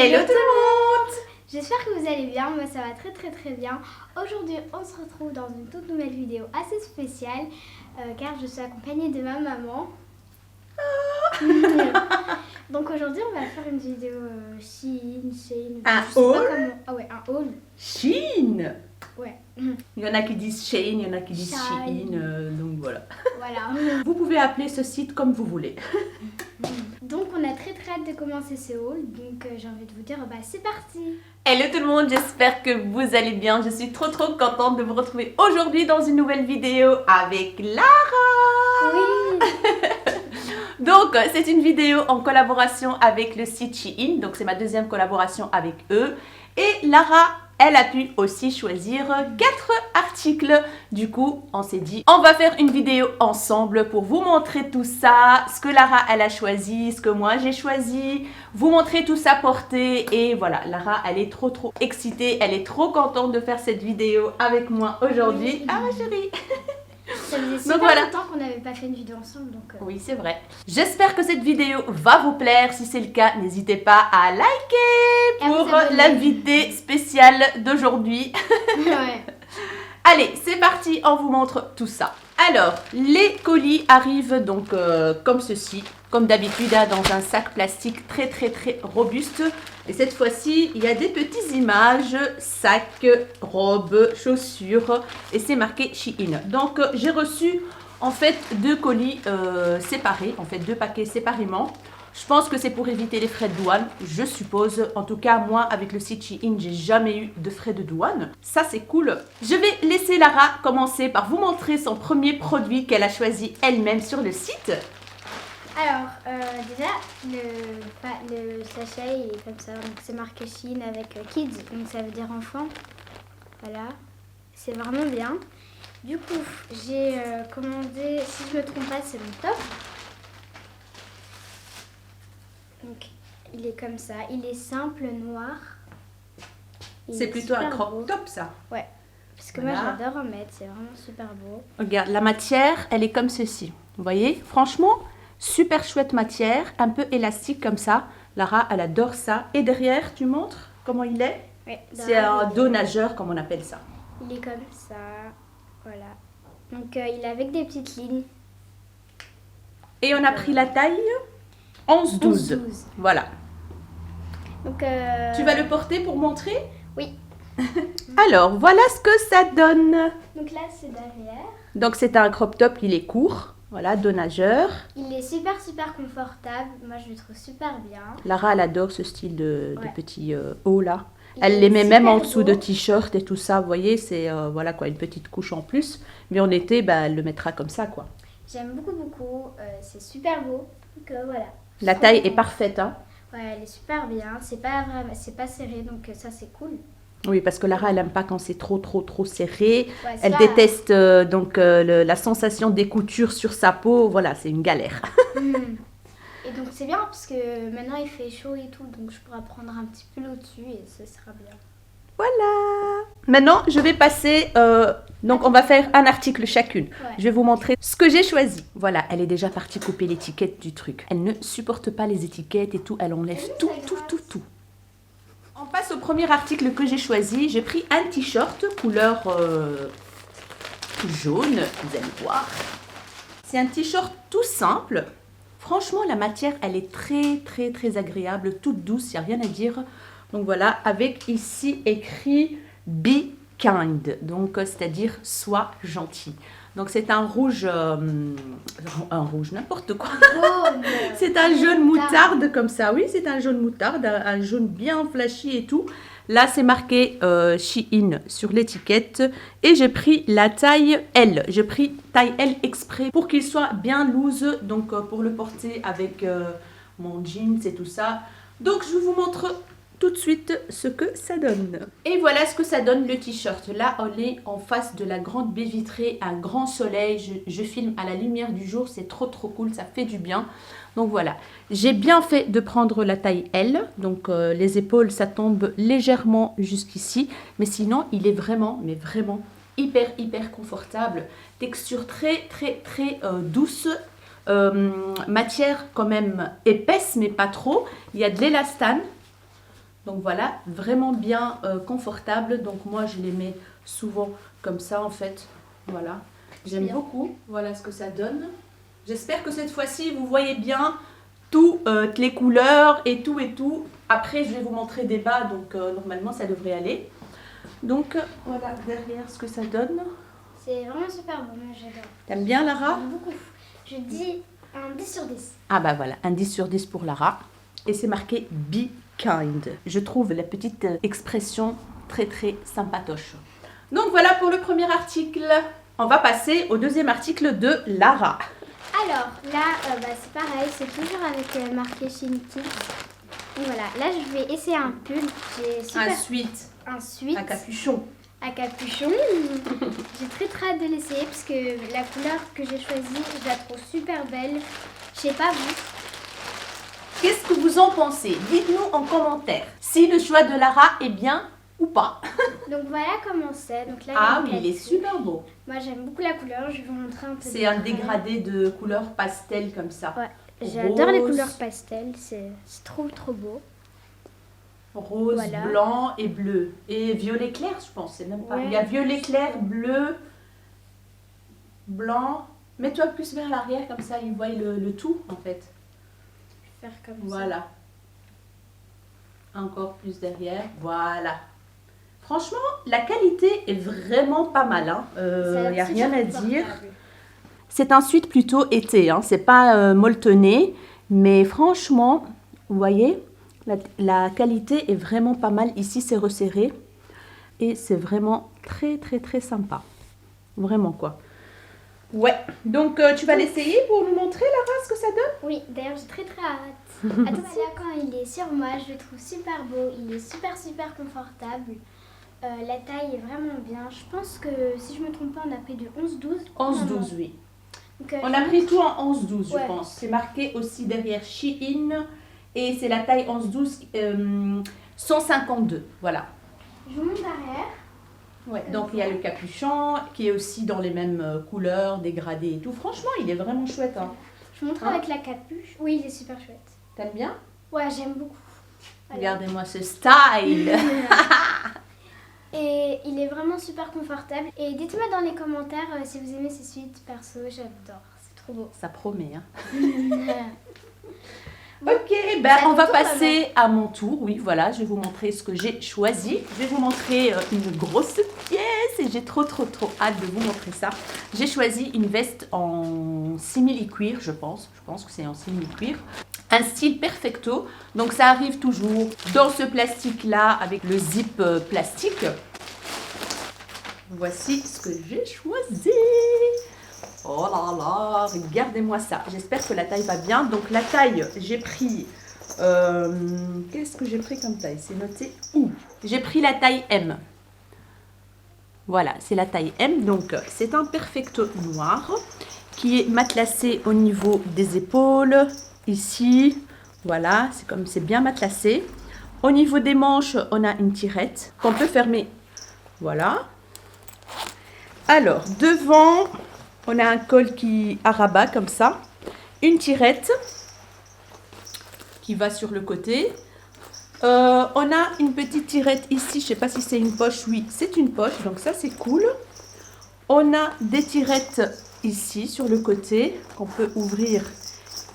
Hello tout le monde! J'espère que vous allez bien, moi ça va très bien. Aujourd'hui on se retrouve dans une toute nouvelle vidéo assez spéciale car je suis accompagnée de ma maman. Donc aujourd'hui on va faire une vidéo Shein. Un haul? Ah ouais, un haul. Shein! Ouais. Il y en a qui disent Shein, il y en a qui disent Shein. Shein, donc voilà. Voilà. Vous pouvez appeler ce site comme vous voulez. Donc on a très hâte de commencer ce haul, donc j'ai envie de vous dire, bah c'est parti! Hello tout le monde, j'espère que vous allez bien. Je suis trop contente de vous retrouver aujourd'hui dans une nouvelle vidéo avec Lara. Oui! Donc c'est une vidéo en collaboration avec le site Shein, donc c'est ma deuxième collaboration avec eux. Et Lara, elle a pu aussi choisir 4 articles. Du coup, on s'est dit, on va faire une vidéo ensemble pour vous montrer tout ça, ce que Lara, elle a choisi, ce que moi j'ai choisi, vous montrer tout ça porté. Et voilà, Lara, elle est trop excitée, elle est trop contente de faire cette vidéo avec moi aujourd'hui. Oui. Ah ma chérie! Ça faisait super voilà. longtemps qu'on n'avait pas fait une vidéo ensemble, donc... Oui, c'est vrai. J'espère que cette vidéo va vous plaire. Si c'est le cas, n'hésitez pas à liker Et à vous pour abonner. l'invité spécial d'aujourd'hui. Ouais. Allez, c'est parti, on vous montre tout ça. Alors, les colis arrivent donc comme ceci, comme d'habitude, hein, dans un sac plastique très robuste. Et cette fois-ci, il y a des petites images, sacs, robes, chaussures, et c'est marqué Shein. Donc, j'ai reçu en fait 2 colis séparés, en fait 2 paquets séparément. Je pense que c'est pour éviter les frais de douane, je suppose. En tout cas, moi, avec le site Shein, j'ai jamais eu de frais de douane. Ça, c'est cool. Je vais laisser Lara commencer par vous montrer son premier produit qu'elle a choisi elle-même sur le site. Alors, déjà, le sachet il est comme ça, donc c'est marqué Shein avec Kids, donc ça veut dire enfant. Voilà, c'est vraiment bien. Du coup, j'ai commandé, si je me trompe pas, c'est mon top. Donc, il est comme ça, il est simple, noir. Il C'est est plutôt un super crop beau. top, ça. Ouais, parce que Voilà. moi j'adore en mettre, c'est vraiment super beau. Regarde, la matière, elle est comme ceci. Vous voyez? Franchement, super chouette matière, un peu élastique comme ça. Lara, elle adore ça. Et derrière, tu montres comment il est? Ouais, C'est un dos nageur, comme on appelle ça. Il est comme ça, voilà. Donc il est avec des petites lignes. Et on a pris la taille 11-12. 11-12. Voilà. Donc, Tu vas le porter pour montrer? Oui. Alors, voilà ce que ça donne. Donc là, c'est derrière. Donc, c'est un crop top, il est court. Voilà, dos nageur. Il est super confortable. Moi, je le trouve super bien. Lara, elle adore ce style de Ouais. petit haut là. Il Elle est les met même en super dessous beau. de t-shirt et tout ça. Vous voyez, c'est voilà quoi, une petite couche en plus. Mais en été, bah, elle le mettra comme ça quoi. J'aime beaucoup. C'est super beau. Donc voilà. La taille est parfaite, hein. Ouais, elle est super bien. C'est pas serré, donc ça, c'est cool. Oui, parce que Lara, elle aime pas quand c'est trop serré. Ouais, c'est Elle pas- déteste la sensation des coutures sur sa peau. Voilà, c'est une galère. Et donc, c'est bien parce que maintenant, il fait chaud et tout. Donc, je pourrais prendre un petit pull au-dessus et ce sera bien. Voilà. Maintenant, je vais passer. Donc, on va faire un article chacune. Ouais. Je vais vous montrer ce que j'ai choisi. Voilà, elle est déjà partie couper l'étiquette du truc. Elle ne supporte pas les étiquettes et tout. Elle enlève Oui, tout. ça gratte. On passe au premier article que j'ai choisi. J'ai pris un t-shirt couleur jaune. Vous allez voir. C'est un t-shirt tout simple. Franchement, la matière, elle est très agréable, toute douce, il n'y a rien à dire. Donc voilà, avec ici écrit « Be kind », donc c'est-à-dire « sois gentil ». Donc c'est un rouge, n'importe quoi. Jaune. C'est un jaune moutarde comme ça, oui, c'est un jaune moutarde, un jaune bien flashy et tout. Là, c'est marqué Shein sur l'étiquette et j'ai pris la taille L. J'ai pris taille L exprès pour qu'il soit bien loose, donc pour le porter avec mon jeans et tout ça. Donc, je vous montre tout de suite ce que ça donne. Et voilà ce que ça donne le t-shirt. Là, on est en face de la grande baie vitrée, un grand soleil. Je filme à la lumière du jour, c'est trop cool, ça fait du bien. Donc voilà, j'ai bien fait de prendre la taille L, donc les épaules ça tombe légèrement jusqu'ici, mais sinon il est vraiment, mais vraiment hyper confortable, texture très douce, matière quand même épaisse mais pas trop, il y a de l'élastane, Donc voilà, vraiment bien confortable. Donc moi, je les mets souvent comme ça en fait. Voilà, j'aime beaucoup. Voilà ce que ça donne. J'espère que cette fois-ci, vous voyez bien toutes les couleurs et tout et tout. Après, je vais vous montrer des bas, donc normalement, ça devrait aller. Donc voilà derrière ce que ça donne. C'est vraiment super bon, moi j'adore. T'aimes bien Lara? J'aime beaucoup. Je dis un 10 sur 10. Ah bah voilà, un 10 sur 10 pour Lara. Et c'est marqué Be Kind. Je trouve la petite expression très très sympatoche. Donc voilà pour le premier article. On va passer au deuxième article de Lara. Alors là, c'est pareil, c'est toujours avec marqué Shein Kids. Et voilà, là je vais essayer un pull. J'ai super... Ensuite, un capuchon. Un capuchon. J'ai très très hâte de l'essayer parce que la couleur que j'ai choisie, je la trouve super belle. Je sais pas vous. Qu'est-ce que vous en pensez? Dites-nous en commentaire si le choix de Lara est bien ou pas. Donc voilà comment c'est. Donc là, ah oui, il est super beau. Moi j'aime beaucoup la couleur, je vais vous montrer un peu. C'est un dégradé de couleur pastel comme ça. Ouais, j'adore les couleurs pastel, c'est trop trop beau. Rose, voilà. Blanc et bleu. Et violet clair, je pense. C'est même pas. Ouais. Il y a violet clair, bleu, blanc. Mets-toi plus vers l'arrière, comme ça, ils voient le tout, en fait. Je vais faire comme voilà. Encore plus derrière. Voilà. Franchement, la qualité est vraiment pas mal. Il n'y a rien à dire. C'est un suite plutôt été. Hein. C'est pas molletonné. Mais franchement, vous voyez, la qualité est vraiment pas mal. Ici, c'est resserré. Et c'est vraiment très, très, très sympa. Vraiment, quoi. Ouais. Donc, tu vas l'essayer pour nous montrer, Lara, ce que ça donne? Oui. D'ailleurs, j'ai très, très hâte. Attends, là, quand il est sur moi, je le trouve super beau. Il est super, super confortable. La taille est vraiment bien. Je pense que, si je me trompe pas, on a pris du 11-12. 11-12, oui. Donc, on a pris tout en 11-12, je pense. C'est marqué aussi derrière Shein. Et c'est la taille 11-12, 152. Voilà. Je vous montre derrière. Ouais, donc il y a le capuchon qui est aussi dans les mêmes couleurs, dégradé et tout. Franchement, il est vraiment chouette. Hein. Je vous montre avec la capuche. Oui, il est super chouette. T'aimes bien? Ouais, j'aime beaucoup. Regardez-moi ce style. Et il est vraiment super confortable. Et dites-moi dans les commentaires si vous aimez ces suites. Perso, j'adore. C'est trop beau. Ça promet, hein. Ok, ben on va passer à mon tour. Oui, voilà, je vais vous montrer ce que j'ai choisi. Je vais vous montrer une grosse pièce et j'ai trop hâte de vous montrer ça. J'ai choisi une veste en simili-cuir, je pense. Je pense que c'est en simili-cuir. Un style perfecto. Donc ça arrive toujours dans ce plastique-là avec le zip plastique. Voici ce que j'ai choisi. Oh là là, regardez-moi ça. J'espère que la taille va bien. Donc la taille, j'ai pris... qu'est-ce que j'ai pris comme taille? C'est noté où? J'ai pris la taille M. Voilà, c'est la taille M. Donc c'est un perfecto noir qui est matelassé au niveau des épaules. Ici, voilà, c'est bien matelassé. Au niveau des manches, on a une tirette qu'on peut fermer. Voilà. Alors, devant... On a un col qui à rabat comme ça, une tirette qui va sur le côté. On a une petite tirette ici, je ne sais pas si c'est une poche, oui c'est une poche, donc ça c'est cool. On a des tirettes ici sur le côté qu'on peut ouvrir.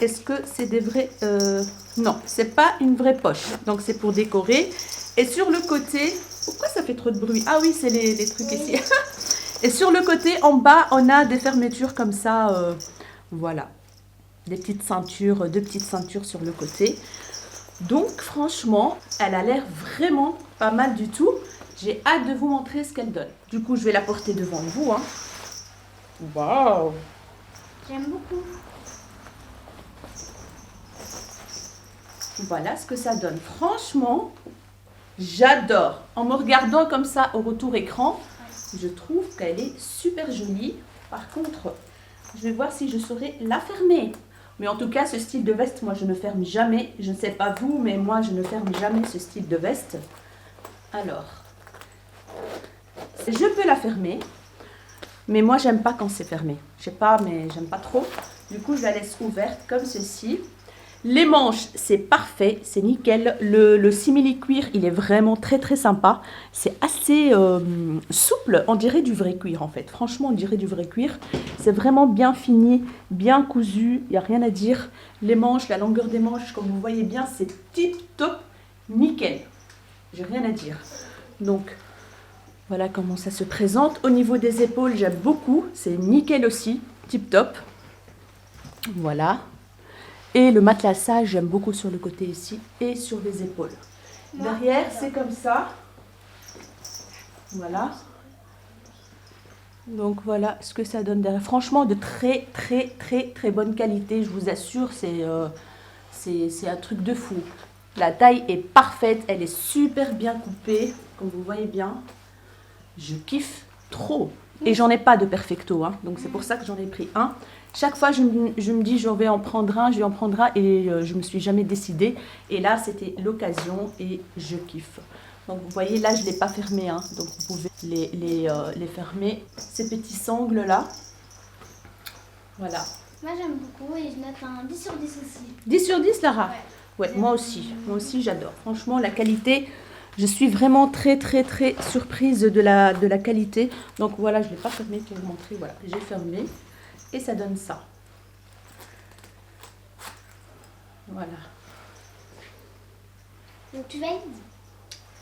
Est-ce que c'est des vrais... Non, c'est pas une vraie poche, donc c'est pour décorer. Et sur le côté, pourquoi ça fait trop de bruit? Ah oui, c'est les trucs ici. Et sur le côté, en bas, on a des fermetures comme ça. Voilà. Des petites ceintures, deux petites ceintures sur le côté. Donc, franchement, elle a l'air vraiment pas mal du tout. J'ai hâte de vous montrer ce qu'elle donne. Du coup, je vais la porter devant vous. Hein. Waouh! J'aime beaucoup. Voilà ce que ça donne. Franchement, j'adore. En me regardant comme ça au retour écran, je trouve qu'elle est super jolie. Par contre, je vais voir si je saurais la fermer. Mais en tout cas, ce style de veste, moi, je ne ferme jamais. Je ne sais pas vous, mais moi, je ne ferme jamais ce style de veste. Alors, je peux la fermer. Mais moi, j'aime pas quand c'est fermé. Je sais pas, mais j'aime pas trop. Du coup, je la laisse ouverte comme ceci. Les manches, c'est parfait, c'est nickel. Le simili-cuir, il est vraiment très très sympa. C'est assez souple, on dirait du vrai cuir en fait. Franchement, on dirait du vrai cuir. C'est vraiment bien fini, bien cousu, il n'y a rien à dire. Les manches, la longueur des manches, comme vous voyez bien, c'est tip top, nickel. J'ai rien à dire. Donc, voilà comment ça se présente. Au niveau des épaules, j'aime beaucoup. C'est nickel aussi, tip top. Voilà. Et le matelassage, j'aime beaucoup sur le côté ici et sur les épaules. Derrière, c'est comme ça. Voilà. Donc voilà ce que ça donne derrière. Franchement, de très très très très bonne qualité, je vous assure, c'est un truc de fou. La taille est parfaite, elle est super bien coupée, comme vous voyez bien. Je kiffe trop. Et j'en ai pas de perfecto, hein, donc c'est pour ça que j'en ai pris un. Chaque fois, je me dis, je vais en prendre un, et je me suis jamais décidée. Et là, c'était l'occasion et je kiffe. Donc, vous voyez, là, je ne l'ai pas fermé, hein, donc vous pouvez les fermer. Ces petits sangles-là. Voilà. Moi, j'aime beaucoup et je note un 10 sur 10 aussi. 10 sur 10, Lara? Ouais, moi aussi, j'adore. Franchement, la qualité, je suis vraiment très, très, très surprise de la qualité. Donc, voilà, je ne l'ai pas fermé pour vous montrer. Voilà, j'ai fermé. Et ça donne ça. Voilà. Donc tu valides?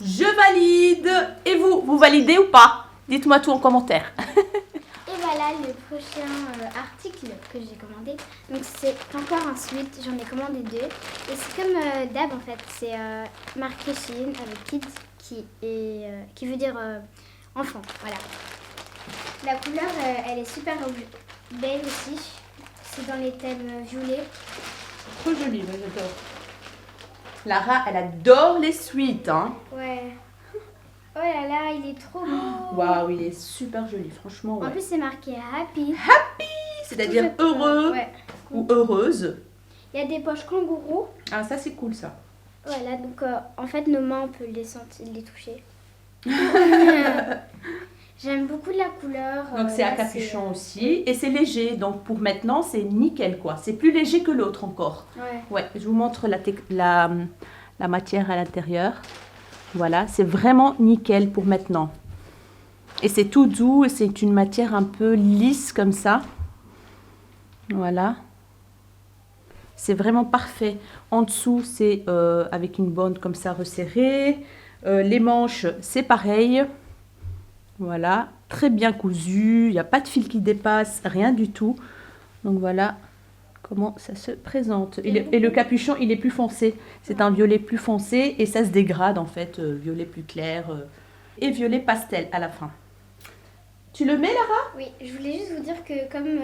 Je valide. Et vous validez ou pas? Dites-moi tout en commentaire. Et voilà le prochain article que j'ai commandé. Donc c'est encore un sweat, j'en ai commandé 2. Et c'est comme d'hab en fait, c'est marqué Shein avec kids qui veut dire enfant. Voilà. La couleur, elle est super belle aussi. C'est dans les thèmes violets. Trop joli, moi j'adore. Lara, elle adore les sweats, hein. Ouais. Oh là là, il est trop beau. Waouh, il est super joli, franchement. Ouais. En plus, c'est marqué happy. Happy, c'est-à-dire heureux ou heureuse. Il y a des poches kangourou. Ah, ça c'est cool ça. Voilà, donc en fait, nos mains, on peut les sentir, les toucher. J'aime beaucoup la couleur. Donc c'est à capuchon aussi. Et c'est léger, donc pour maintenant, c'est nickel quoi. C'est plus léger que l'autre encore. Ouais, je vous montre la matière à l'intérieur. Voilà, c'est vraiment nickel pour maintenant. Et c'est tout doux, et c'est une matière un peu lisse comme ça. Voilà. C'est vraiment parfait. En dessous, c'est avec une bande comme ça resserrée. Les manches, c'est pareil. Voilà, très bien cousu. Il n'y a pas de fil qui dépasse, rien du tout. Donc voilà comment ça se présente. Et le capuchon, il est plus foncé. C'est un violet plus foncé et ça se dégrade en fait. Violet plus clair et violet pastel à la fin. Tu le mets, Lara? Oui, je voulais juste vous dire que comme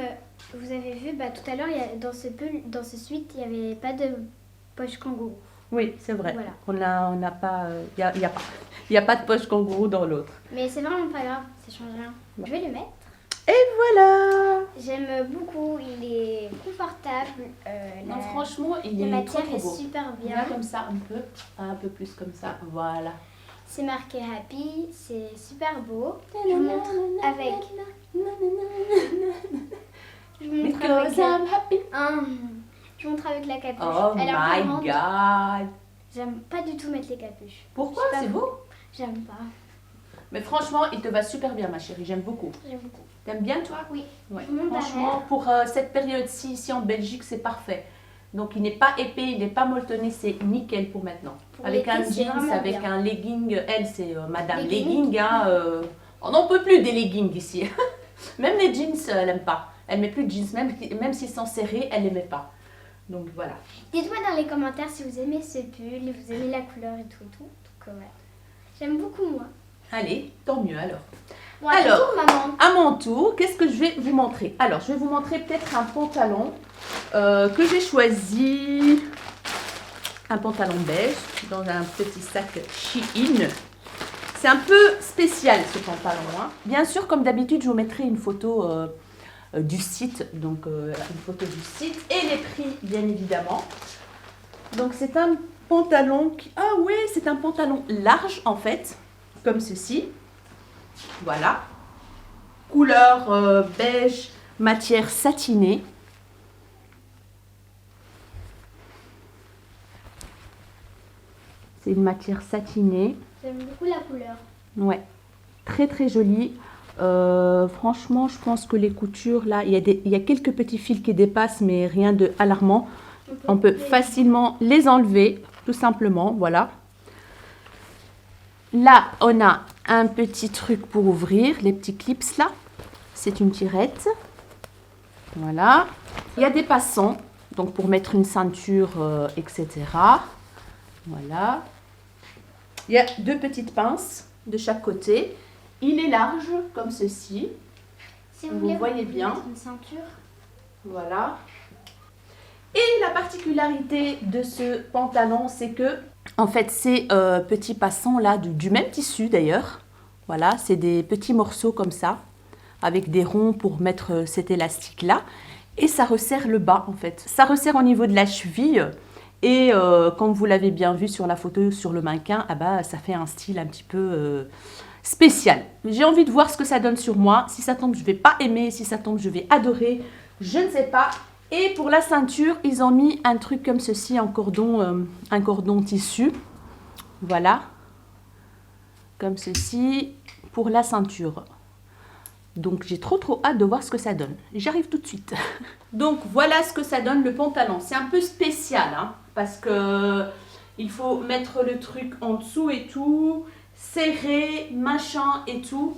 vous avez vu tout à l'heure, dans ce suite, il n'y avait pas de poche kangourou. Oui, c'est vrai. Voilà. On n'a pas, il y a pas de poche kangourou dans l'autre. Mais c'est vraiment pas grave, ça change rien. Je vais le mettre. Et voilà. J'aime beaucoup, il est confortable. Non, franchement, il est la trop matière est beau. super bien. Là, comme ça, un peu plus comme ça. Voilà. C'est marqué Happy, c'est super beau. Je vous montre avec. Je vous montre avec je vous montre avec la capuche. Oh elle est my grande. god. J'aime pas du tout mettre les capuches. Pourquoi? C'est beau. J'aime pas. Mais franchement, il te va super bien, ma chérie. J'aime beaucoup. J'aime beaucoup. T'aimes bien, toi? Oui. Ouais. Je vous montre Franchement, pour cette période-ci, ici en Belgique, c'est parfait. Donc, il n'est pas épais, il n'est pas molletonné, c'est nickel pour maintenant. Pour avec l'été, un c'est jeans, vraiment avec bien. un legging. Elle, c'est Madame Legging. Legging. Hein, on n'en peut plus des leggings ici. Même les jeans, elle n'aime pas. Elle met plus de jeans, même s'ils sont serrés, elle les met pas. Donc, voilà. Dites-moi dans les commentaires si vous aimez ce pull, vous aimez la couleur et tout. Donc, voilà. J'aime beaucoup, moi. Allez, tant mieux alors. Bon, alors, maman. À mon tour, qu'est-ce que je vais vous montrer? Alors, je vais vous montrer peut-être un pantalon que j'ai choisi. Un pantalon beige dans un petit sac Shein. C'est un peu spécial ce pantalon. Hein. Bien sûr, comme d'habitude, je vous mettrai une photo du site. Donc, une photo du site et les prix, bien évidemment. Donc, c'est un pantalon qui... Ah oui, c'est un pantalon large en fait, comme ceci. Voilà. Couleur beige, matière satinée. C'est une matière satinée. J'aime beaucoup la couleur. Ouais, très très jolie. Franchement, je pense que les coutures, là, il y a quelques petits fils qui dépassent, mais rien de alarmant. On peut facilement les enlever, tout simplement, voilà. Là, on a un petit truc pour ouvrir, les petits clips là. C'est une tirette. Voilà. Il y a des passants, donc pour mettre une ceinture, etc. Voilà. Il y a deux petites pinces de chaque côté. Il est large, comme ceci. Si vous voyez bien. Une ceinture. Voilà. Et la particularité de ce pantalon, c'est que, en fait, ces petits passants là, du même tissu d'ailleurs. Voilà, c'est des petits morceaux comme ça, avec des ronds pour mettre cet élastique là. Et ça resserre le bas en fait. Ça resserre au niveau de la cheville. Et comme vous l'avez bien vu sur la photo, sur le mannequin, ah bah, ça fait un style un petit peu spécial. J'ai envie de voir ce que ça donne sur moi. Si ça tombe, je ne vais pas aimer. Si ça tombe, je vais adorer. Je ne sais pas. Et pour la ceinture, ils ont mis un truc comme ceci, un cordon tissu. Voilà. Comme ceci, pour la ceinture. Donc j'ai trop hâte de voir ce que ça donne. J'arrive tout de suite. Donc voilà ce que ça donne le pantalon. C'est un peu spécial, hein, parce que il faut mettre le truc en dessous et tout, serré, machin et tout.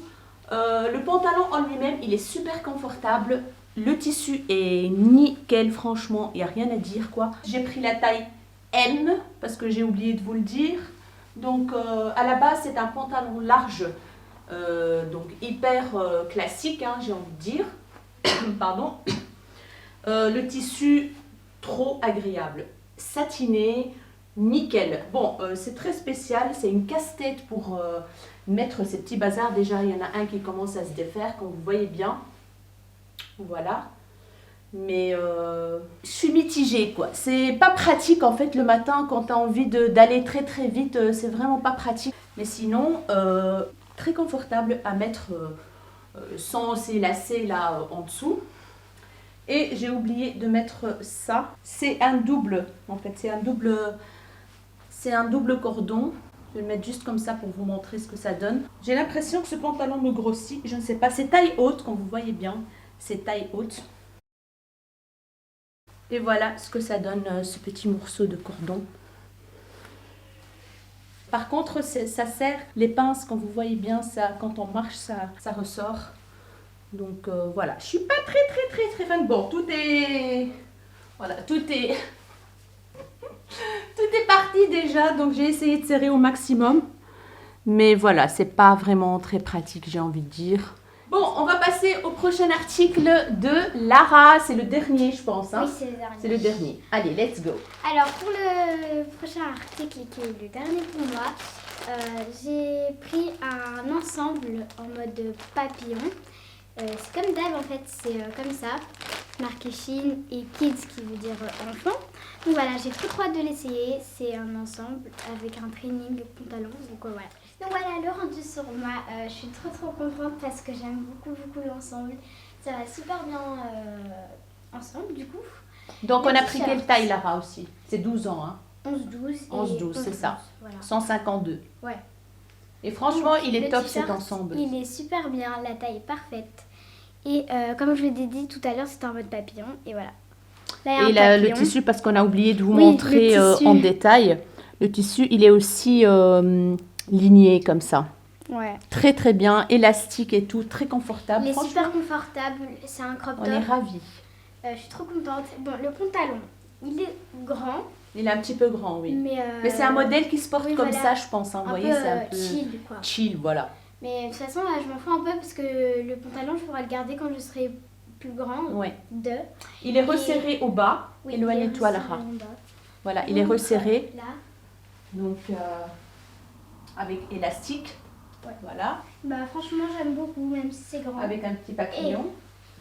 Le pantalon en lui-même, il est super confortable. Le tissu est nickel, franchement, il n'y a rien à dire quoi. J'ai pris la taille M parce que j'ai oublié de vous le dire. Donc à la base, c'est un pantalon large. Donc hyper classique, hein, j'ai envie de dire. Pardon. Le tissu trop agréable, satiné, nickel. Bon, c'est très spécial, c'est une casse-tête pour mettre ces petits bazars. Déjà, il y en a un qui commence à se défaire, comme vous voyez bien. Voilà. Mais je suis mitigée, quoi. C'est pas pratique en fait le matin quand tu as envie d'aller très très vite. C'est vraiment pas pratique. Mais sinon, très confortable à mettre sans ces lacets là en dessous. Et j'ai oublié de mettre ça. C'est un double, en fait, c'est un double cordon. Je vais le mettre juste comme ça pour vous montrer ce que ça donne. J'ai l'impression que ce pantalon me grossit, je ne sais pas. C'est taille haute, comme vous voyez bien, c'est taille haute. Et voilà ce que ça donne, ce petit morceau de cordon. Par contre, ça serre les pinces, quand vous voyez bien, ça, quand on marche, ça ressort. Donc voilà, je suis pas très fan. Bon, tout est tout est parti déjà, donc j'ai essayé de serrer au maximum. Mais voilà, c'est pas vraiment très pratique, j'ai envie de dire. Bon, on va passer au prochain article de Lara. C'est le dernier, je pense. Hein. Oui, c'est le dernier. C'est le dernier. Allez, let's go. Alors, pour le prochain article, qui est le dernier pour moi, j'ai pris un ensemble en mode papillon. C'est comme d'hab, en fait, c'est comme ça. Marqué Shein et Kids, qui veut dire enfant. Donc voilà, j'ai trop hâte de l'essayer. C'est un ensemble avec un training pantalon. Donc voilà. Donc voilà, le rendu sur moi. Je suis trop contente parce que j'aime beaucoup l'ensemble. Ça va super bien ensemble, du coup. Donc on a pris quelle taille, Lara, aussi? C'est 12 ans, hein? 11-12. 11-12, c'est ça. Voilà. 152. Ouais. Et franchement, il est top t-shirt, cet ensemble. Il est super bien, la taille est parfaite. Et comme je l'ai dit tout à l'heure, c'était en mode papillon. Et voilà. Là, et là, le tissu, parce qu'on a oublié de vous Oui, montrer en détail, le tissu, il est aussi ligné comme ça. Ouais. Très bien, élastique et tout, très confortable. Il est super confortable, c'est un crop top. On est ravis. Je suis trop contente. Bon, le pantalon, il est grand. Il est un petit peu grand, oui. Mais c'est un modèle qui se porte comme voilà, ça, je pense. Hein. Vous voyez, c'est un peu chill, quoi. Chill, voilà. Mais de toute façon, là, je m'en fous un peu parce que le pantalon, je pourrais le garder quand je serai plus grand. Ouais. Il est resserré au bas. Oui, éloigne-toi, Lara. Voilà, il est resserré. Là. Donc, avec élastique. Ouais. Voilà. Bah, franchement, j'aime beaucoup, même si c'est grand. Avec un petit papillon.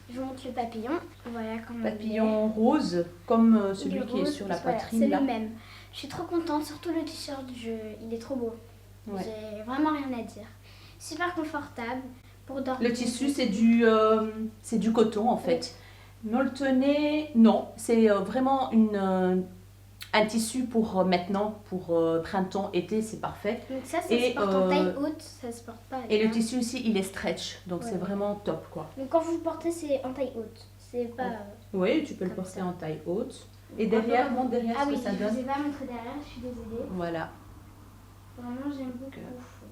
Et je montre le papillon. Voilà, comme papillon rose, comme celui qui est sur la poitrine. C'est là. le même. Je suis trop contente, surtout le t-shirt, il est trop beau. Ouais. J'ai vraiment rien à dire. Super confortable pour dormir. Le tissu, c'est du coton en fait. Molletonné, non, c'est vraiment un tissu pour maintenant, pour printemps, été, c'est parfait. Donc ça se porte en taille haute, ça se porte pas. Et le tissu aussi, il est stretch, donc c'est vraiment top quoi. Donc quand vous le portez, c'est en taille haute, c'est pas... Oui, tu peux le porter en taille haute. Et derrière, montre derrière ce que ça donne. Ah oui, je vous ai pas montré derrière, je suis désolée. Voilà. Vraiment, j'aime beaucoup.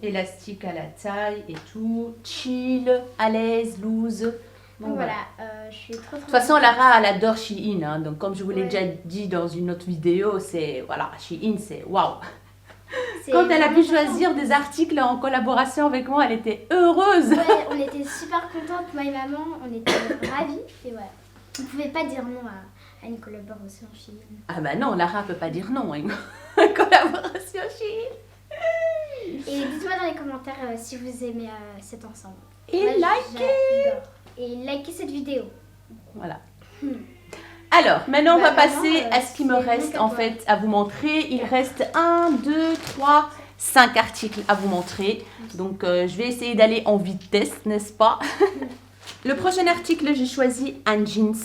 Élastique à la taille et tout. Chill, à l'aise, loose. Donc voilà, je suis trop De toute façon, Lara, elle adore Shein. Hein, donc, comme je vous l'ai déjà dit dans une autre vidéo, c'est voilà, Shein, c'est waouh. Quand elle a pu choisir des articles en collaboration avec moi, elle était heureuse. Ouais, on était super contentes, moi et maman, on était ravis. Et voilà, on ne pouvait pas dire non à une collaboration Shein. Ah bah non, Lara peut pas dire non à une collaboration Shein. Et dites-moi dans les commentaires si vous aimez cet ensemble. Et likez. Et likez cette vidéo. Voilà. Alors, maintenant on va passer à ce qui me reste en fait à vous montrer. Il reste 1, 2, 3, 5 articles à vous montrer. Donc je vais essayer d'aller en vitesse, n'est-ce pas? Le prochain article, j'ai choisi un jeans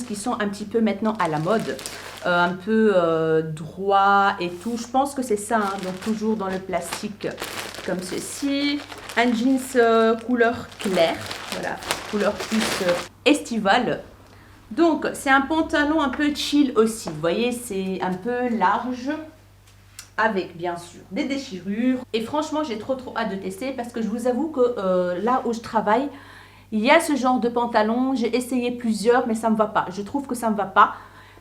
qui sont un petit peu maintenant à la mode. Un peu droit et tout. Je pense que c'est ça, hein, donc toujours dans le plastique comme ceci. Un jeans couleur claire, voilà, couleur plus estivale. Donc, c'est un pantalon un peu chill aussi. Vous voyez, c'est un peu large, avec bien sûr des déchirures. Et franchement, j'ai trop hâte de tester parce que je vous avoue que là où je travaille, il y a ce genre de pantalon. J'ai essayé plusieurs, mais ça ne me va pas. Je trouve que ça ne me va pas.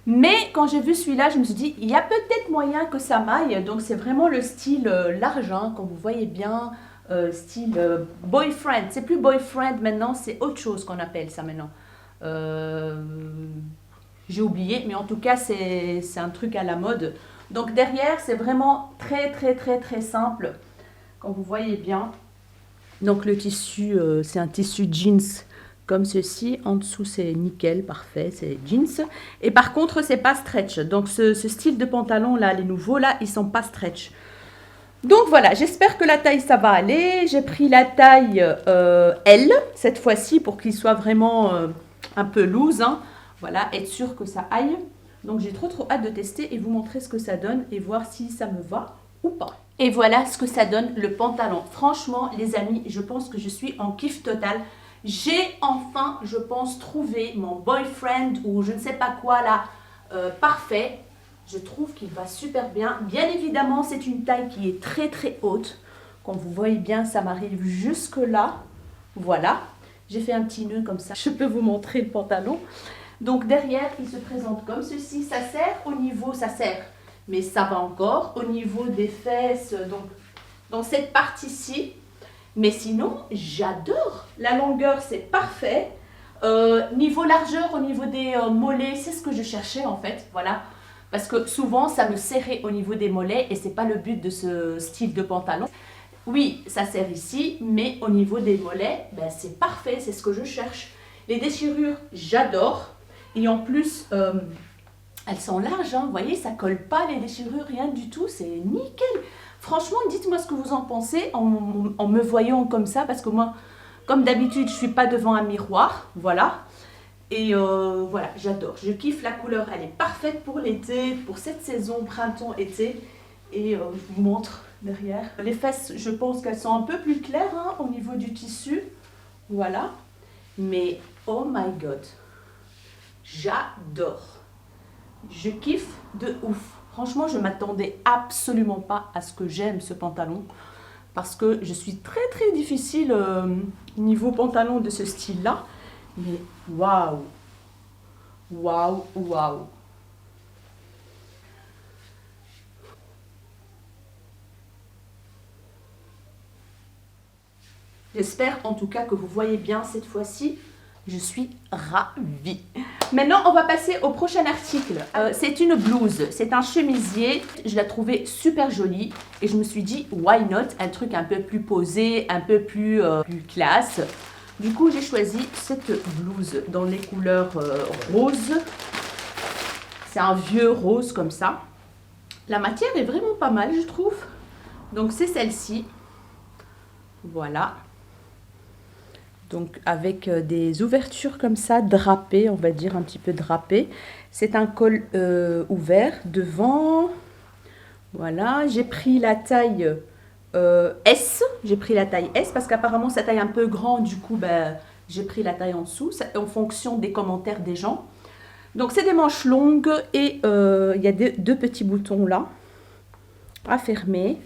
Mais quand j'ai vu celui-là, je me suis dit, il y a peut-être moyen que ça m'aille. Donc, c'est vraiment le style large, hein, comme vous voyez bien. Style boyfriend. C'est plus boyfriend maintenant, c'est autre chose qu'on appelle ça maintenant. J'ai oublié, mais en tout cas, c'est un truc à la mode. Donc, derrière, c'est vraiment très simple, comme vous voyez bien. Donc, le tissu, c'est un tissu jeans comme ceci. En dessous, c'est nickel, parfait, c'est jeans. Et par contre, c'est pas stretch. Donc, ce style de pantalon là, les nouveaux là, ils sont pas stretch. Donc voilà, j'espère que la taille ça va aller. J'ai pris la taille L cette fois-ci pour qu'il soit vraiment un peu loose. Hein. Voilà, être sûr que ça aille. Donc j'ai trop hâte de tester et vous montrer ce que ça donne et voir si ça me va ou pas. Et voilà ce que ça donne le pantalon. Franchement les amis, je pense que je suis en kiff total. J'ai enfin, je pense, trouvé mon boyfriend ou je ne sais pas quoi là, parfait. Je trouve qu'il va super bien. Bien évidemment, c'est une taille qui est très haute. Comme vous voyez bien, ça m'arrive jusque là. Voilà. J'ai fait un petit nœud comme ça. Je peux vous montrer le pantalon. Donc derrière, il se présente comme ceci. Ça sert au niveau, ça sert. Mais ça va encore au niveau des fesses. Donc dans cette partie-ci. Mais sinon, j'adore. La longueur, c'est parfait. Niveau largeur, au niveau des mollets, c'est ce que je cherchais en fait. Voilà. Parce que souvent, ça me serrait au niveau des mollets et ce n'est pas le but de ce style de pantalon. Oui, ça serre ici, mais au niveau des mollets, ben, c'est parfait, c'est ce que je cherche. Les déchirures, j'adore. Et en plus, elles sont larges, hein, vous voyez, ça ne colle pas les déchirures, rien du tout, c'est nickel. Franchement, dites-moi ce que vous en pensez en me voyant comme ça, parce que moi, comme d'habitude, je ne suis pas devant un miroir, voilà. Et voilà, j'adore. Je kiffe la couleur. Elle est parfaite pour l'été, pour cette saison, printemps-été. Et je vous montre derrière. Les fesses, je pense qu'elles sont un peu plus claires hein, au niveau du tissu. Voilà. Mais oh my god. J'adore. Je kiffe de ouf. Franchement, je ne m'attendais absolument pas à ce que j'aime ce pantalon. Parce que je suis très difficile niveau pantalon de ce style-là. Mais waouh, waouh. J'espère en tout cas que vous voyez bien cette fois-ci. Je suis ravie. Maintenant, on va passer au prochain article. C'est une blouse, c'est un chemisier. Je l'ai trouvé super joli et je me suis dit, why not? Un truc un peu plus posé, un peu plus classe. Du coup, j'ai choisi cette blouse dans les couleurs roses. C'est un vieux rose comme ça. La matière est vraiment pas mal, je trouve. Donc, c'est celle-ci. Voilà. Donc avec des ouvertures comme ça, drapées, on va dire un petit peu drapées. C'est un col ouvert devant. Voilà, j'ai pris la taille S. J'ai pris la taille S parce qu'apparemment ça taille un peu grand. Du coup, ben, j'ai pris la taille en dessous en fonction des commentaires des gens. Donc c'est des manches longues et il y a deux petits boutons là à fermer.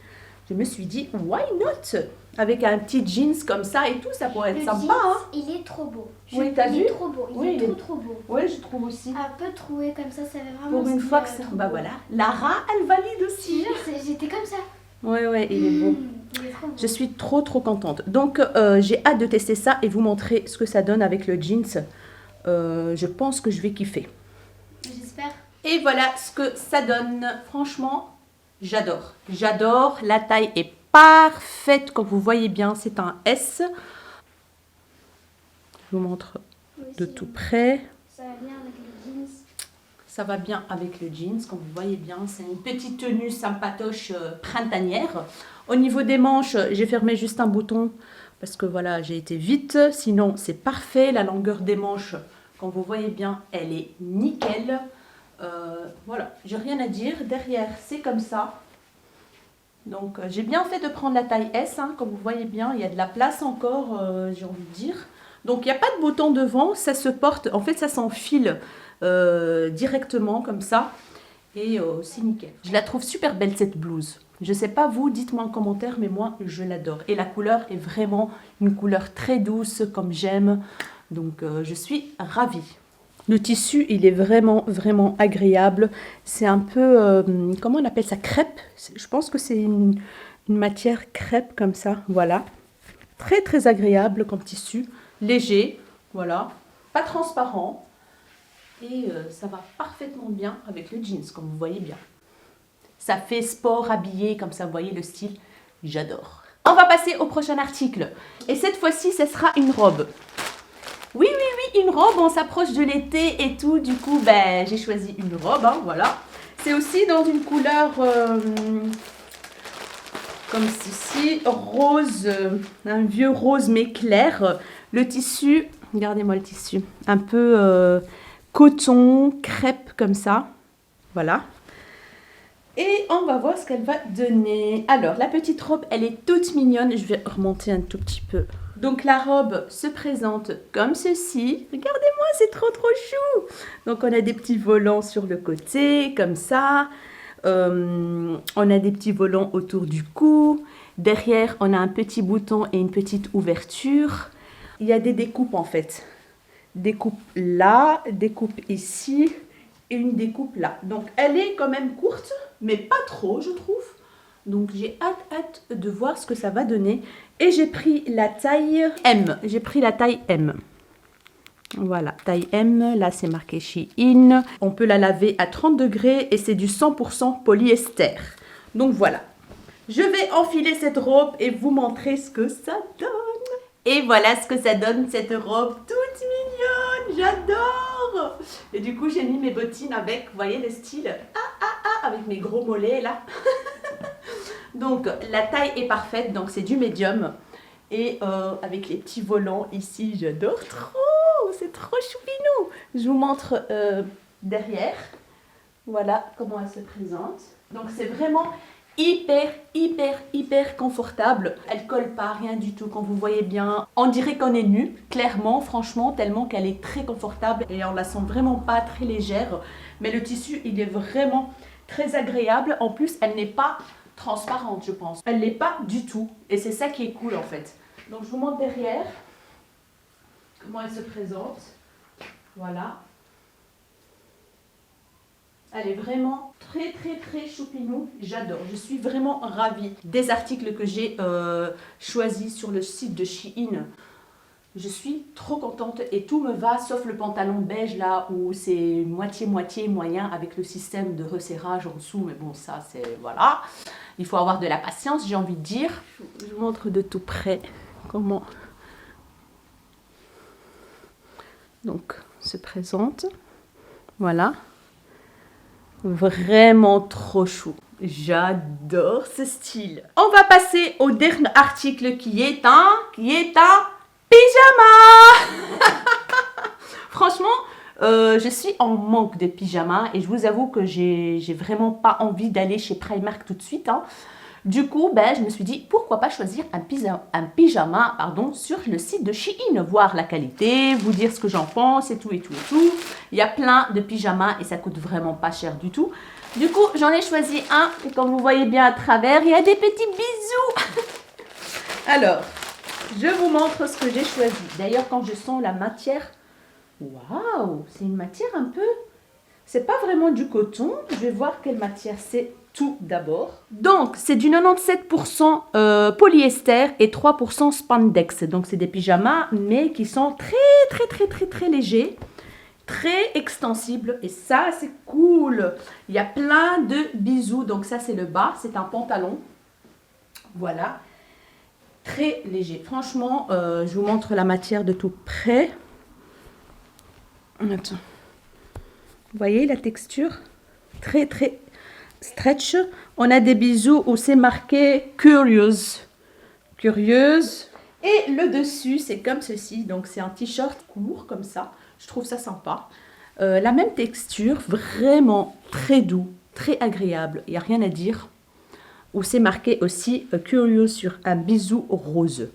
Je me suis dit, why not? Avec un petit jeans comme ça et tout, ça pourrait être sympa. Jeans, Hein. il est trop beau. Oui, t'as vu? Il est trop beau. Oui, Il est trop beau. Oui, je trouve aussi. Un peu troué comme ça fait vraiment. Pour une fois que ça. Bah voilà. Lara, elle valide aussi. J'étais comme ça. Ouais, ouais, il est beau. Il est trop beau. Je suis trop contente. Donc j'ai hâte de tester ça et vous montrer ce que ça donne avec le jeans. Je pense que je vais kiffer. J'espère. Et voilà ce que ça donne. Franchement, j'adore. J'adore. La taille est parfaite. Comme vous voyez bien, c'est un S. Je vous montre de tout près. Ça va bien avec le jeans. Ça va bien avec le jeans, comme vous voyez bien. C'est une petite tenue sympatoche printanière. Au niveau des manches, j'ai fermé juste un bouton parce que voilà, j'ai été vite. Sinon, c'est parfait. La longueur des manches, comme vous voyez bien, elle est nickel. Voilà, j'ai rien à dire. Derrière, c'est comme ça. Donc, j'ai bien fait de prendre la taille S. Hein, comme vous voyez bien, il y a de la place encore, j'ai envie de dire. Donc, il n'y a pas de bouton devant. Ça se porte, en fait, ça s'enfile directement comme ça. Et c'est nickel. Je la trouve super belle, cette blouse. Je sais pas vous, dites-moi en commentaire, mais moi, je l'adore. Et la couleur est vraiment une couleur très douce, comme j'aime. Donc, je suis ravie. Le tissu, il est vraiment agréable. C'est un peu, comment on appelle ça, crêpe. Je pense que c'est une matière crêpe comme ça, voilà. Très agréable comme tissu, léger, voilà. Pas transparent. Et ça va parfaitement bien avec le jeans, comme vous voyez bien. Ça fait sport habillé, comme ça, vous voyez le style. J'adore. On va passer au prochain article. Et cette fois-ci, ce sera une robe. Oui, une robe, on s'approche de l'été et tout, du coup, ben, j'ai choisi une robe, hein, voilà. C'est aussi dans une couleur comme ceci, rose, un vieux rose mais clair. Le tissu, regardez-moi le tissu, un peu coton, crêpe comme ça, voilà. Et on va voir ce qu'elle va donner. Alors, la petite robe, elle est toute mignonne. Je vais remonter un tout petit peu. Donc, la robe se présente comme ceci. Regardez-moi, c'est trop chou. Donc, on a des petits volants sur le côté, comme ça. On a des petits volants autour du cou. Derrière, on a un petit bouton et une petite ouverture. Il y a des découpes, en fait. Découpe là, découpe ici. Et une découpe là. Donc, elle est quand même courte, mais pas trop, je trouve. Donc, j'ai hâte de voir ce que ça va donner. Et j'ai pris la taille M. J'ai pris la taille M. Voilà, taille M. Là, c'est marqué Shein. On peut la laver à 30 degrés et c'est du 100% polyester. Donc, voilà. Je vais enfiler cette robe et vous montrer ce que ça donne. Et voilà ce que ça donne, cette robe toute mignonne. J'adore. Et du coup, j'ai mis mes bottines avec, vous voyez le style, avec mes gros mollets là. Donc, la taille est parfaite, donc c'est du médium. Et avec les petits volants ici, j'adore trop. C'est trop choupinou. Je vous montre derrière. Voilà comment elle se présente. Donc, c'est vraiment hyper confortable. Elle colle pas, rien du tout, quand vous voyez bien. On dirait qu'on est nu, clairement, franchement, tellement qu'elle est très confortable et on la sent vraiment pas très légère. Mais le tissu, il est vraiment très agréable. En plus, elle n'est pas transparente, je pense. Elle l'est pas du tout. Et c'est ça qui est cool, en fait. Donc, je vous montre derrière comment elle se présente. Voilà. Elle est vraiment très choupinou. J'adore. Je suis vraiment ravie des articles que j'ai choisis sur le site de Shein. Je suis trop contente et tout me va sauf le pantalon beige là où c'est moitié moyen avec le système de resserrage en dessous. Mais bon, ça c'est voilà. Il faut avoir de la patience, j'ai envie de dire. Je vous montre de tout près comment donc se présente. Voilà. Vraiment trop chou. J'adore ce style. On va passer au dernier article qui est un pyjama. Franchement, je suis en manque de pyjama et je vous avoue que j'ai vraiment pas envie d'aller chez Primark tout de suite. Hein. Du coup, ben, je me suis dit, pourquoi pas choisir un pyjama pardon, sur le site de Shein, voir la qualité, vous dire ce que j'en pense et tout, et tout, et tout. Il y a plein de pyjamas et ça coûte vraiment pas cher du tout. Du coup, j'en ai choisi un et comme vous voyez bien à travers, il y a des petits bisous. Alors, je vous montre ce que j'ai choisi. D'ailleurs, quand je sens la matière, waouh, c'est une matière un peu... C'est pas vraiment du coton. Je vais voir quelle matière c'est tout d'abord. Donc, c'est du 97% polyester et 3% spandex. Donc, c'est des pyjamas, mais qui sont très légers. Très extensibles. Et ça, c'est cool. Il y a plein de bisous. Donc, ça, c'est le bas. C'est un pantalon. Voilà. Très léger. Franchement, je vous montre la matière de tout près. Attends. Vous voyez la texture? Très stretch. On a des bisous où c'est marqué Curieuse. Curieuse. Et le dessus, c'est comme ceci. Donc, c'est un t-shirt court comme ça. Je trouve ça sympa. La même texture, vraiment très doux, très agréable. Il n'y a rien à dire. Où c'est marqué aussi Curious sur un bisou rose.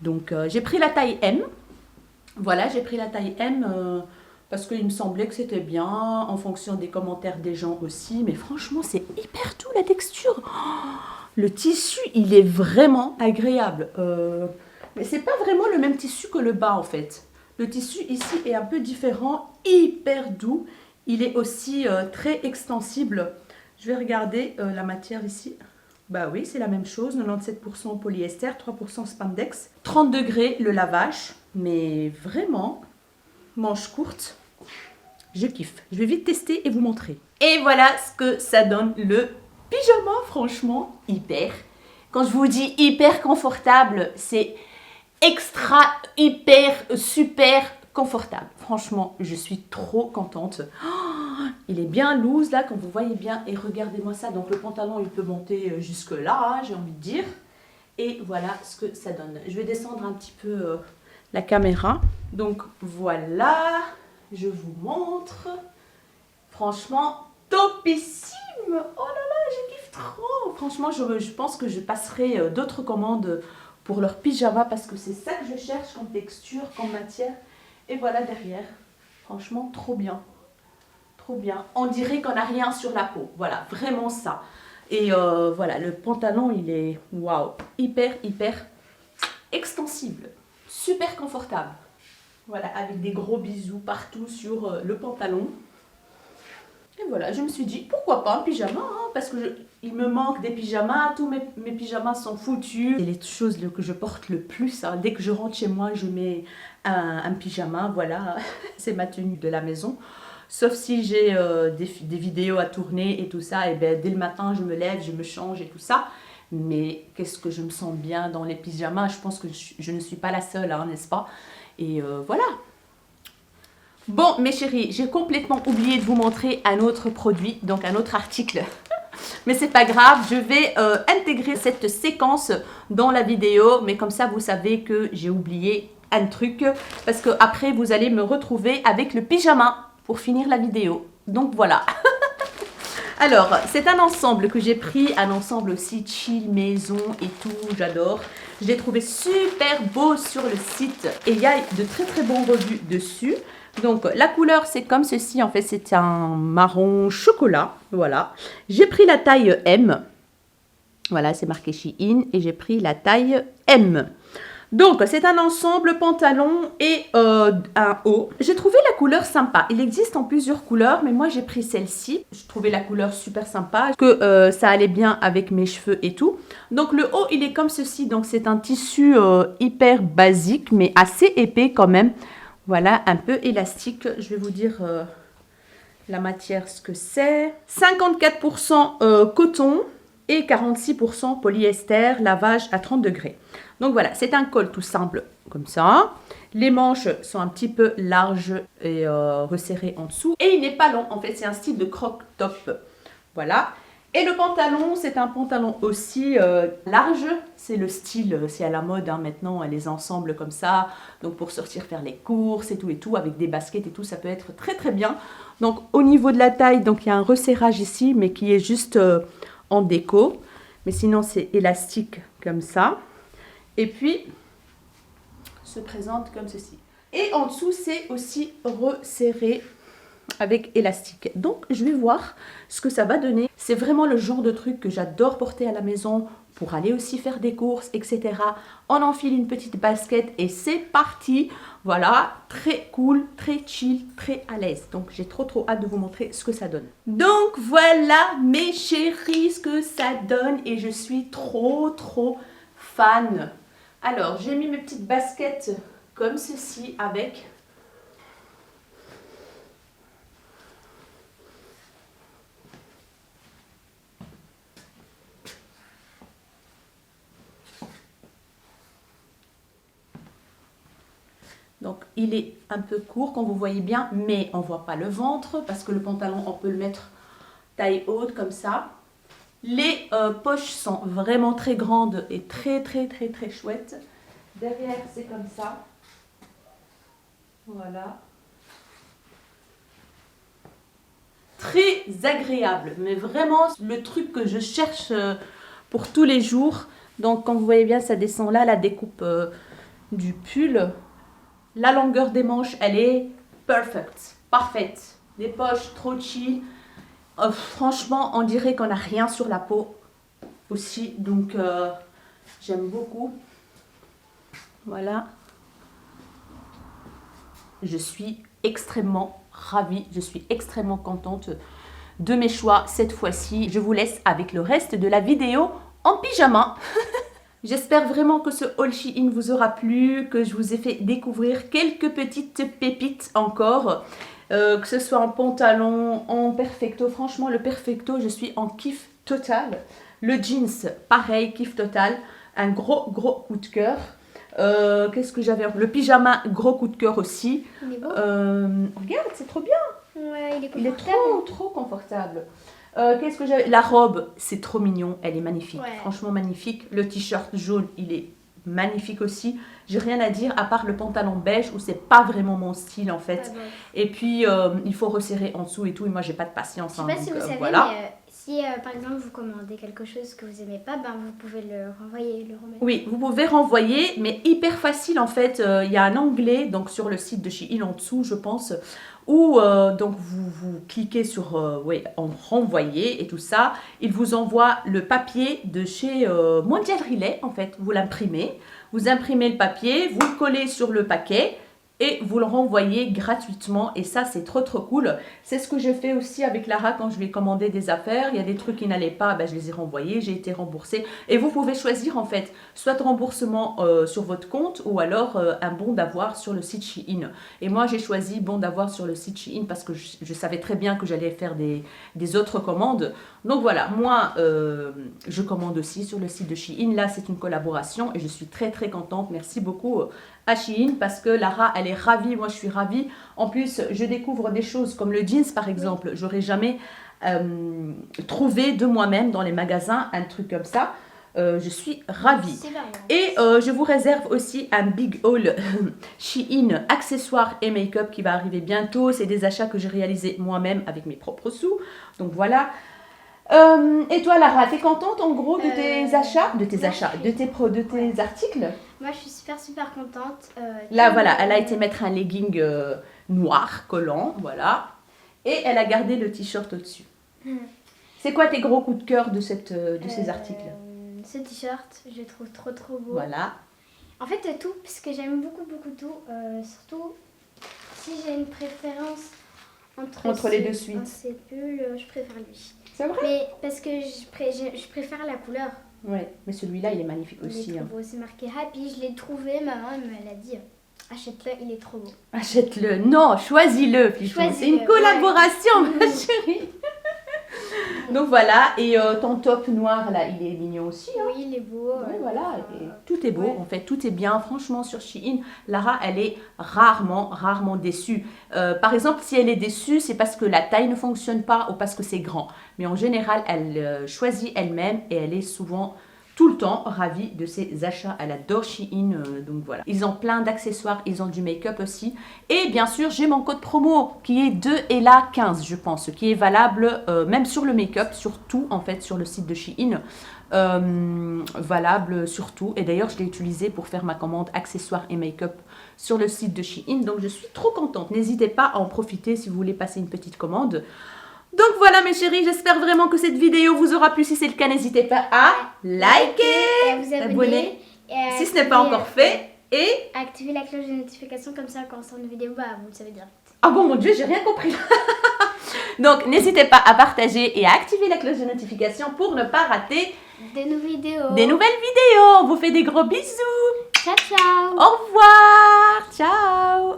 Donc, j'ai pris la taille M. Voilà, j'ai pris la taille M parce qu'il me semblait que c'était bien en fonction des commentaires des gens aussi. Mais franchement, c'est hyper doux la texture. Oh, le tissu, il est vraiment agréable. Mais c'est pas vraiment le même tissu que le bas en fait. Le tissu ici est un peu différent, hyper doux. Il est aussi très extensible. Je vais regarder la matière ici. Bah oui, c'est la même chose, 97% polyester, 3% spandex. 30 degrés le lavage, mais vraiment, manche courte, je kiffe. Je vais vite tester et vous montrer. Et voilà ce que ça donne le pyjama, franchement, hyper. Quand je vous dis hyper confortable, c'est hyper, super confortable. Franchement, je suis trop contente. Oh, il est bien loose là, comme vous voyez bien. Et regardez-moi ça. Donc le pantalon, il peut monter jusque là, j'ai envie de dire. Et voilà ce que ça donne. Je vais descendre un petit peu la caméra. Donc voilà, je vous montre. Franchement, topissime. Oh là là, je kiffe trop. Franchement, je pense que je passerai d'autres commandes pour leur pyjama parce que c'est ça que je cherche comme texture, comme matière. Et voilà derrière. Franchement, trop bien. Trop bien. On dirait qu'on n'a rien sur la peau. Voilà, vraiment ça. Et voilà, le pantalon, il est waouh, hyper extensible. Super confortable. Voilà, avec des gros bisous partout sur le pantalon. Et voilà, je me suis dit, pourquoi pas un pyjama hein, parce que il me manque des pyjamas, tous mes pyjamas sont foutus. C'est les choses que je porte le plus. Hein. Dès que je rentre chez moi, je mets un pyjama, voilà. C'est ma tenue de la maison. Sauf si j'ai des vidéos à tourner et tout ça, et ben, dès le matin, je me lève, je me change et tout ça. Mais qu'est-ce que je me sens bien dans les pyjamas. Je pense que je ne suis pas la seule, hein, n'est-ce pas? Et voilà. Bon, mes chéris, j'ai complètement oublié de vous montrer un autre produit, donc un autre article. Mais c'est pas grave, je vais intégrer cette séquence dans la vidéo. Mais comme ça, vous savez que j'ai oublié un truc. Parce que après, vous allez me retrouver avec le pyjama pour finir la vidéo. Donc voilà. Alors, c'est un ensemble que j'ai pris, un ensemble aussi chill, maison et tout, j'adore. Je l'ai trouvé super beau sur le site et il y a de très bons revues dessus. Donc, la couleur, c'est comme ceci. En fait, c'est un marron chocolat. Voilà. J'ai pris la taille M. Voilà, c'est marqué Shein et j'ai pris la taille M. Donc, c'est un ensemble pantalon et un haut. J'ai trouvé la couleur sympa. Il existe en plusieurs couleurs, mais moi, j'ai pris celle-ci. Je trouvais la couleur super sympa, que ça allait bien avec mes cheveux et tout. Donc, le haut, il est comme ceci. Donc, c'est un tissu hyper basique, mais assez épais quand même. Voilà, un peu élastique. Je vais vous dire la matière, ce que c'est. 54% coton et 46% polyester, lavage à 30 degrés. Donc voilà, c'est un col tout simple comme ça. Les manches sont un petit peu larges et resserrées en dessous. Et il n'est pas long, en fait, c'est un style de croc-top. Voilà. Et le pantalon, c'est un pantalon aussi large. C'est le style, c'est à la mode hein, maintenant, les ensembles comme ça. Donc pour sortir faire les courses et tout, avec des baskets et tout, ça peut être très très bien. Donc au niveau de la taille, donc il y a un resserrage ici, mais qui est juste en déco. Mais sinon, c'est élastique comme ça. Et puis, se présente comme ceci. Et en dessous, c'est aussi resserré avec élastique. Donc, je vais voir ce que ça va donner. C'est vraiment le genre de truc que j'adore porter à la maison pour aller aussi faire des courses, etc. On enfile une petite basket et c'est parti. Voilà, très cool, très chill, très à l'aise. Donc, j'ai trop hâte de vous montrer ce que ça donne. Donc, voilà mes chéris, ce que ça donne et je suis trop fan. Alors, j'ai mis mes petites baskets comme ceci avec... Donc, il est un peu court, comme vous voyez bien, mais on ne voit pas le ventre parce que le pantalon, on peut le mettre taille haute comme ça. Les poches sont vraiment très grandes et très chouettes. Derrière, c'est comme ça. Voilà. Très agréable, mais vraiment le truc que je cherche pour tous les jours. Donc, comme vous voyez bien, ça descend là, la découpe du pull. La longueur des manches, elle est parfaite. Les poches, trop chill. Franchement, on dirait qu'on n'a rien sur la peau aussi. Donc, j'aime beaucoup. Voilà. Je suis extrêmement ravie. Je suis extrêmement contente de mes choix cette fois-ci. Je vous laisse avec le reste de la vidéo en pyjama. J'espère vraiment que ce haul Shein vous aura plu, que je vous ai fait découvrir quelques petites pépites encore, que ce soit en pantalon, en perfecto. Franchement, le perfecto, je suis en kiff total. Le jeans, pareil, kiff total. Un gros coup de cœur. Qu'est-ce que j'avais? Le pyjama, gros coup de cœur aussi. Il est beau. Regarde, c'est trop bien. Ouais, il est Il est confortable. trop confortable. Qu'est-ce que j'avais? La robe, c'est trop mignon, elle est magnifique, Ouais. franchement magnifique. Le t-shirt jaune, il est magnifique aussi. J'ai rien à dire à part le pantalon beige où c'est pas vraiment mon style en fait. Ah bon. Et puis il faut resserrer en dessous et tout. Et moi j'ai pas de patience. Je sais pas hein, si donc, vous savez, voilà. mais si par exemple vous commandez quelque chose que vous aimez pas, ben vous pouvez le renvoyer, le remettre. Oui, vous pouvez renvoyer, mais hyper facile en fait. Il y a un onglet donc sur le site de Shein en dessous, je pense, où donc vous cliquez sur en renvoyer et tout ça. Il vous envoie le papier de chez Mondial Relay en fait. Vous l'imprimez, vous imprimez le papier, vous le collez sur le paquet. Et vous le renvoyez gratuitement et ça c'est trop cool. C'est ce que j'ai fait aussi avec Lara quand je lui ai commandé des affaires. Il y a des trucs qui n'allaient pas, ben, je les ai renvoyés, j'ai été remboursée. Et vous pouvez choisir en fait, soit remboursement sur votre compte ou alors un bon d'avoir sur le site Shein. Et moi j'ai choisi bon d'avoir sur le site Shein parce que je savais très bien que j'allais faire des autres commandes. Donc voilà, moi je commande aussi sur le site de Shein. Là c'est une collaboration et je suis très contente. Merci beaucoup à Shein parce que Lara elle est ravie, moi je suis ravie. En plus je découvre des choses comme le jeans par exemple, j'aurais jamais trouvé de moi-même dans les magasins un truc comme ça. Je suis ravie. Et je vous réserve aussi un big haul Shein accessoires et make-up qui va arriver bientôt. C'est des achats que j'ai réalisés moi-même avec mes propres sous. Donc voilà. Et toi Lara, t'es contente en gros de tes achats, de tes articles? Moi je suis super contente. Là voilà, elle a été mettre un legging noir collant, voilà, et elle a gardé le t-shirt au-dessus. C'est quoi tes gros coups de cœur de ces articles? Ce t-shirt, je le trouve trop beau. Voilà. En fait tout, parce que j'aime beaucoup tout, surtout si j'ai une préférence entre les deux suites. Ces pulls, je préfère lui. C'est vrai? Mais parce que je préfère la couleur. Ouais, mais celui-là il est magnifique Il aussi. est trop beau, c'est marqué Happy, je l'ai trouvé, maman elle me l'a dit. Achète-le, il est trop beau. Achète-le, non, choisis-le, Pichon. C'est une collaboration, ma chérie. Donc voilà, et ton top noir là, il est mignon aussi. Hein. Oui, il est beau. Ouais, voilà, et tout est beau, en fait, tout est bien. Franchement, sur Shein, Lara, elle est rarement déçue. Par exemple, si elle est déçue, c'est parce que la taille ne fonctionne pas ou parce que c'est grand. Mais en général, elle choisit elle-même et elle est souvent tout le temps ravie de ses achats. Elle adore Shein, donc voilà. Ils ont plein d'accessoires, ils ont du make-up aussi. Et bien sûr, j'ai mon code promo qui est 2ELA15, je pense, qui est valable même sur le make-up, sur tout en fait, sur le site de Shein. Valable sur tout. Et d'ailleurs, je l'ai utilisé pour faire ma commande accessoires et make-up sur le site de Shein. Donc, je suis trop contente. N'hésitez pas à en profiter si vous voulez passer une petite commande. Donc voilà mes chéris, j'espère vraiment que cette vidéo vous aura plu. Si c'est le cas, n'hésitez pas à liker, et à vous abonner. Si ce n'est pas encore fait. Et activer la cloche de notification, comme ça quand on sort une vidéo, bah, vous le savez direct. Ah bon mon Dieu, j'ai rien compris. Donc n'hésitez pas à partager et à activer la cloche de notification pour ne pas rater des nouvelles vidéos. On vous fait des gros bisous. Ciao ciao. Au revoir. Ciao.